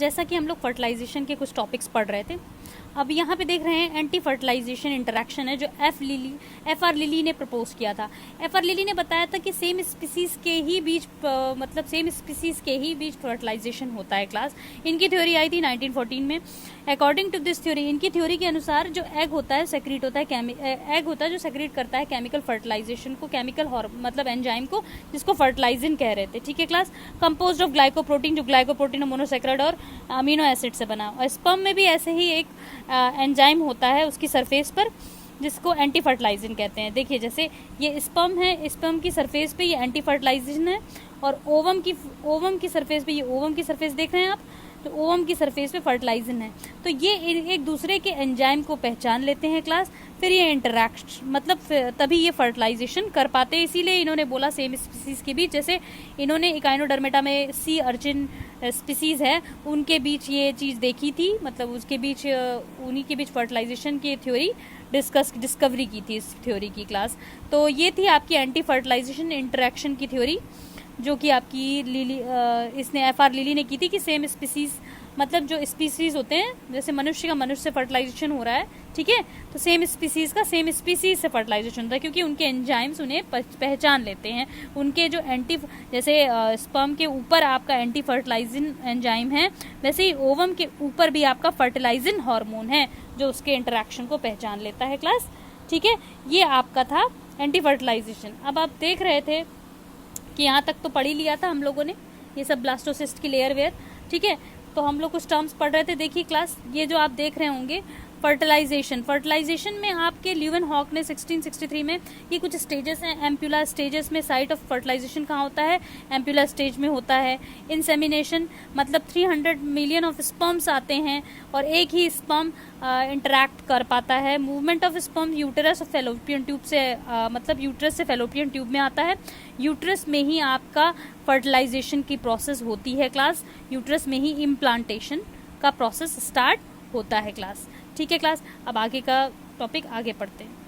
जैसा कि हम लोग फर्टिलाइजेशन के कुछ टॉपिक्स पढ़ रहे थे, अब यहाँ पे देख रहे हैं एंटी फर्टिलाइजेशन इंटरेक्शन है जो एफ आर लिली ने प्रपोज किया था। एफ आर लिली ने बताया था कि सेम स्पीसीज के ही बीच फर्टिलाइजेशन होता है क्लास। इनकी थ्योरी आई थी 1914 में। अकॉर्डिंग टू दिस थ्योरी, इनकी थ्योरी के अनुसार जो एग होता है सेक्रेट होता है एग होता है जो सेक्रेट करता है केमिकल फर्टिलाइजेशन को, केमिकल मतलब एंजाइम को, जिसको फर्टिलाइजिन कह रहे थे। ठीक है क्लास। कंपोज्ड ऑफ ग्लाइकोप्रोटीन, जो ग्लाइकोप्रोटीन मोनोसेक्राइड और अमीनो एसिड से बना। और स्पर्म में भी ऐसे ही एक एंजाइम होता है उसकी सरफेस पर, जिसको एंटी फर्टिलाइजिन कहते हैं। देखिए जैसे ये स्पर्म है, स्पर्म की सरफेस पे ये एंटी फर्टिलाइजिन है, और ओवम की सरफेस पे, ये ओवम की सरफेस देख रहे हैं आप, तो ओवम की सरफेस पे फर्टिलाइजिन है। तो ये एक दूसरे के एंजाइम को पहचान लेते हैं क्लास, फिर ये इंटरैक्ट मतलब तभी ये फर्टिलाइजेशन कर पाते हैं। इसीलिए इन्होंने बोला सेम स्पीसीज के बीच, जैसे इन्होंने इकाइनोडर्मेटा में सी अर्चिन स्पीसीज है उनके बीच ये चीज़ देखी थी, मतलब उसके बीच उन्हीं के बीच फर्टिलाइजेशन की थ्योरी डिस्कवरी की थी इस थ्योरी की क्लास। तो ये थी आपकी एंटी फर्टिलाइजेशन इंटरेक्शन की थ्योरी, जो कि आपकी इसने एफ आर लिली ने की थी कि सेम स्पीसीज, मतलब जो स्पीसीज होते हैं, जैसे मनुष्य का मनुष्य से फर्टिलाइजेशन हो रहा है, ठीक है, तो सेम स्पीसीज का सेम स्पीसीज से फर्टिलाइजेशन होता है, क्योंकि उनके एंजाइम्स उन्हें पहचान लेते हैं। उनके जो जैसे स्पर्म के ऊपर आपका एंटी फर्टिलाइजिन एंजाइम है, वैसे ही ओवम के ऊपर भी आपका फर्टिलाइजिन हार्मोन है जो उसके इंटरेक्शन को पहचान लेता है क्लास। ठीक है, ये आपका था एंटी फर्टिलाइजेशन। अब आप देख रहे थे कि यहाँ तक तो पढ़ ही लिया था हम लोगों ने, ये सब ब्लास्टोसिस्ट की लेयर वेयर। ठीक है, तो हम लोग कुछ टर्म्स पढ़ रहे थे। देखिए क्लास, ये जो आप देख रहे होंगे फर्टिलाइजेशन में आपके ल्यूवेनहॉक ने 1663 में, ये कुछ स्टेजेस हैं। एम्पुला स्टेजेस में साइट ऑफ फर्टिलाइजेशन कहाँ होता है? एम्पुला स्टेज में होता है। इंसेमिनेशन मतलब 300 मिलियन ऑफ स्पर्म्स आते हैं और एक ही स्पर्म इंटरैक्ट कर पाता है। मूवमेंट ऑफ स्पर्म यूटेरस और फेलोपियन ट्यूब से मतलब यूट्रस से फेलोपियन ट्यूब में आता है। यूट्रस में ही आपका फर्टिलाइजेशन की प्रोसेस होती है क्लास। यूट्रस में ही इम्प्लांटेशन का प्रोसेस स्टार्ट होता है क्लास। ठीक है क्लास, अब आगे का टॉपिक आगे पढ़ते हैं।